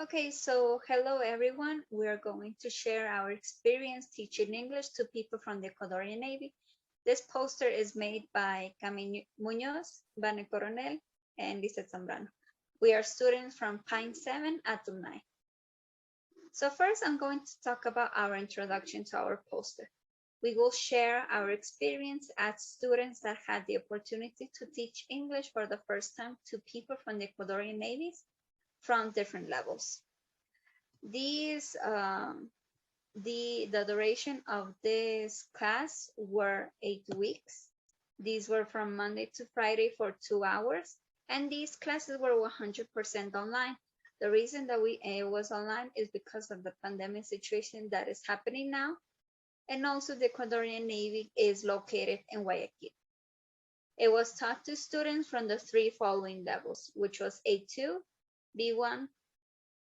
Okay, so hello everyone. We are going to share our experience teaching English to people from the Ecuadorian Navy. This poster is made by Camila Muñoz, Vanessa Coronel, and Lisset Zambrano. We are students from Pine 7 at UNAE. So first, I'm going to talk about our introduction to our poster. We will share our experience as students that had the opportunity to teach English for the first time to people from the Ecuadorian Navies from different levels. These, the duration of this class were 8 weeks. These were from Monday to Friday for 2 hours, and these classes were 100% online. The reason that it was online is because of the pandemic situation that is happening now, and also the Ecuadorian Navy is located in Guayaquil. It was taught to students from the 3 following levels, which was A2, B1,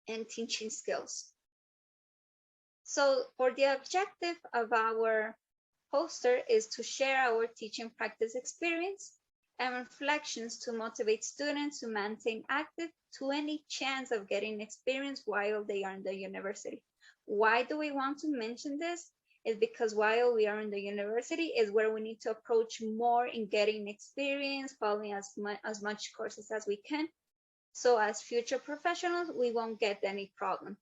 and teaching skills. So for the objective of our poster is to share our teaching practice experience and reflections to motivate students to maintain active to any chance of getting experience while they are in the university. Why do we want to mention this? Is because while we are in the university is where we need to approach more in getting experience, following as much courses as we can. So as future professionals, we won't get any problem.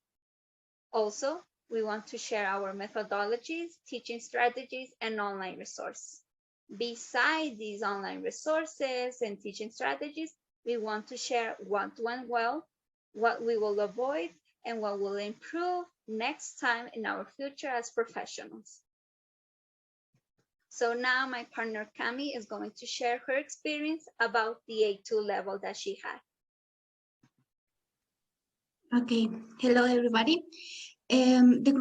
Also, we want to share our methodologies, teaching strategies, and online resources. Besides these online resources and teaching strategies, we want to share what went well, what we will avoid, and what will improve next time in our future as professionals. So now my partner Cami is going to share her experience about the A2 level that she had. Okay, hello everybody. The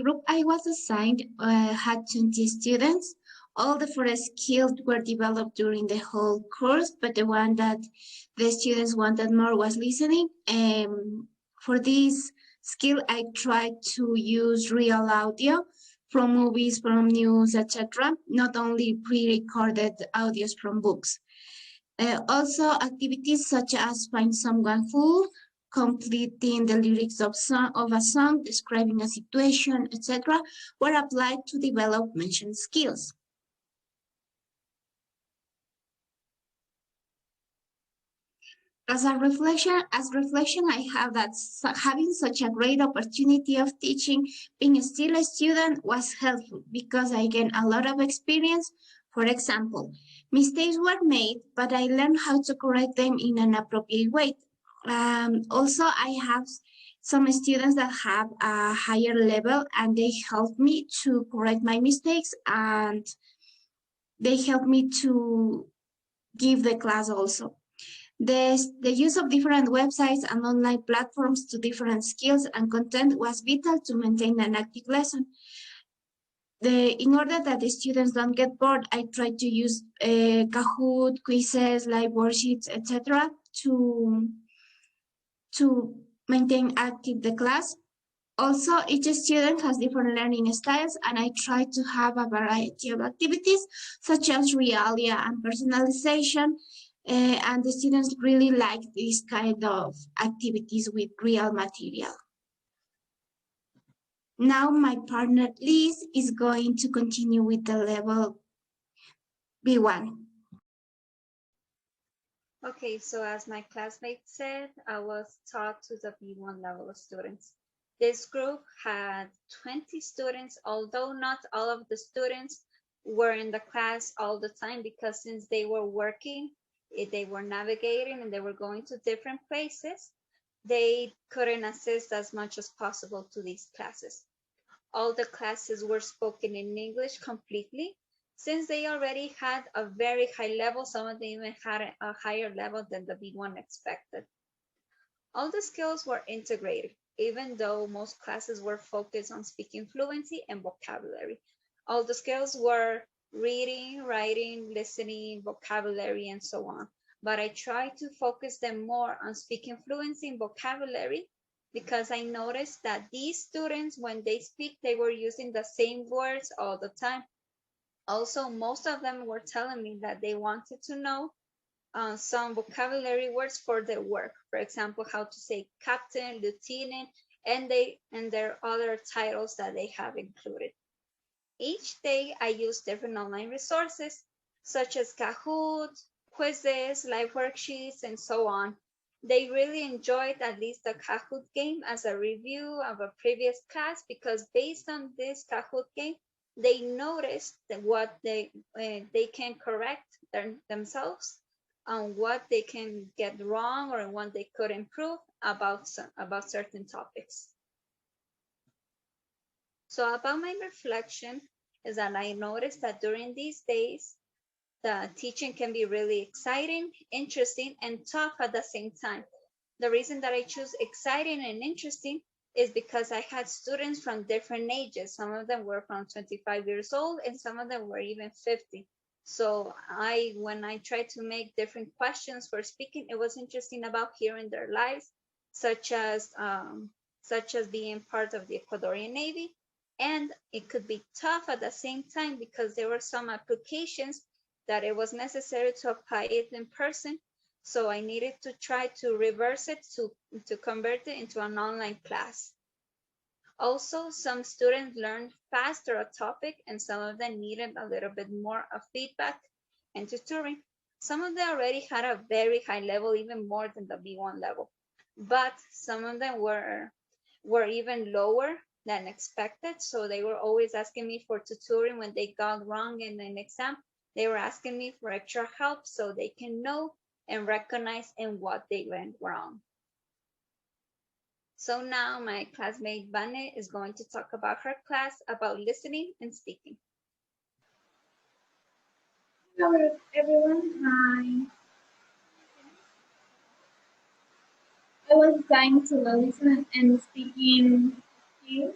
group I was assigned had 20 students. All the 4 skills were developed during the whole course, but the one that the students wanted more was listening. For this skill, I tried to use real audio from movies, from news, etc., not only pre-recorded audios from books. Also, activities such as find someone who, completing the lyrics of a song, describing a situation, etc., were applied to develop mentioned skills. As reflection, I have that having such a great opportunity of teaching, being still a student was helpful because I gained a lot of experience. For example, mistakes were made, but I learned how to correct them in an appropriate way. Also, I have some students that have a higher level and they help me to correct my mistakes and they help me to give the class also. The use of different websites and online platforms to different skills and content was vital to maintain an active lesson. In order that the students don't get bored, I try to use Kahoot, quizzes, live worksheets, etc. to maintain active the class. Also, each student has different learning styles, and I try to have a variety of activities, such as realia and personalization, and the students really like this kind of activities with real material. Now my partner Liz is going to continue with the level B1. Okay, so as my classmate said, I was taught to the B1 level of students. This group had 20 students, although not all of the students were in the class all the time because since they were working, they were navigating and they were going to different places, they couldn't assist as much as possible to these classes. All the classes were spoken in English completely. Since they already had a very high level, some of them even had a higher level than the B1 expected. All the skills were integrated, even though most classes were focused on speaking fluency and vocabulary. All the skills were reading, writing, listening, vocabulary, and so on. But I tried to focus them more on speaking fluency and vocabulary because I noticed that these students, when they speak, they were using the same words all the time. Also, most of them were telling me that they wanted to know some vocabulary words for their work. For example, how to say captain, lieutenant, and their other titles that they have included. Each day I use different online resources such as Kahoot, quizzes, live worksheets, and so on. They really enjoyed at least the Kahoot game as a review of a previous class because based on this Kahoot game, they noticed that what they can correct themselves on what they can get wrong or what they could improve about certain topics. So about my reflection is that I noticed that during these days, the teaching can be really exciting, interesting, and tough at the same time. The reason that I choose exciting and interesting is because I had students from different ages. Some of them were from 25 years old and some of them were even 50. So when I tried to make different questions for speaking, it was interesting about hearing their lives, such as being part of the Ecuadorian Navy. And it could be tough at the same time because there were some applications that it was necessary to apply it in person. So I needed to try to reverse it to convert it into an online class. Also, some students learned faster a topic and some of them needed a little bit more of feedback and tutoring. Some of them already had a very high level, even more than the B1 level, but some of them were even lower than expected. So they were always asking me for tutoring when they got wrong in an exam. They were asking me for extra help so they can know and recognize in what they went wrong. So now my classmate Vanessa is going to talk about her class about listening and speaking. Hello everyone, hi. I was assigned to the listening and speaking skills.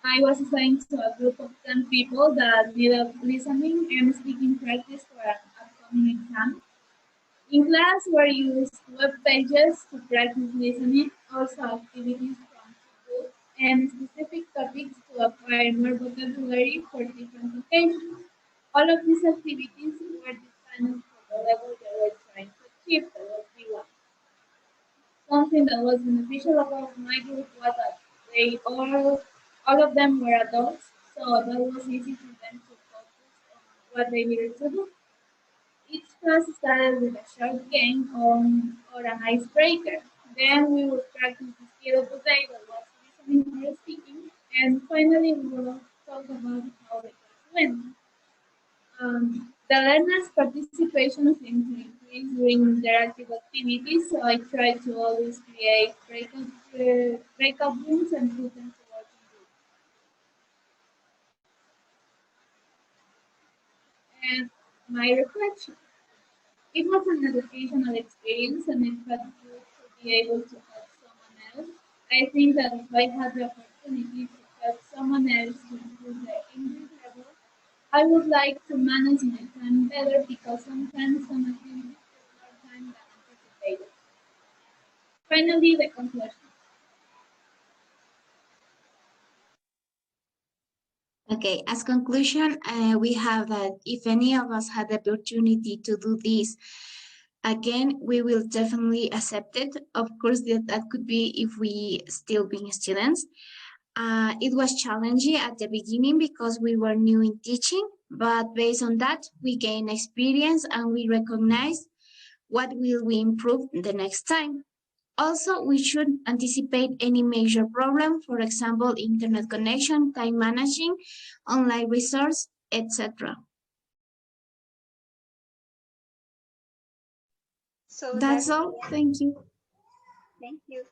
I was assigned to a group of 10 people that needed listening and speaking practice for an upcoming exam. In class, we used web pages to practice listening, also activities from school, and specific topics to acquire more vocabulary for different occasions. All of these activities were designed for the level they were trying to achieve, that was B1. Something that was beneficial about my group was that they all of them were adults, so that was easy for them to focus on what they needed to do. Each class started with a short game or an icebreaker. Then we would practice the skill of the day that was listening or speaking, and finally we will talk about how the class went. The learners' participation seemed to increase during interactive activities, so I tried to always create breakout rooms and put them to work in groups. And my reflection. It was an educational experience and it felt good to be able to help someone else. I think that if I had the opportunity to help someone else to improve their English level, I would like to manage my time better because sometimes some activities take more time than anticipated. Finally, the conclusion. Okay, as conclusion, we have that if any of us had the opportunity to do this again, we will definitely accept it. Of course, that could be if we still being students. It was challenging at the beginning because we were new in teaching, but based on that, we gain experience and we recognize what will we improve the next time. Also, we should anticipate any major problem, for example, internet connection, time managing, online resource, etc. So That's all. Thank you. Thank you.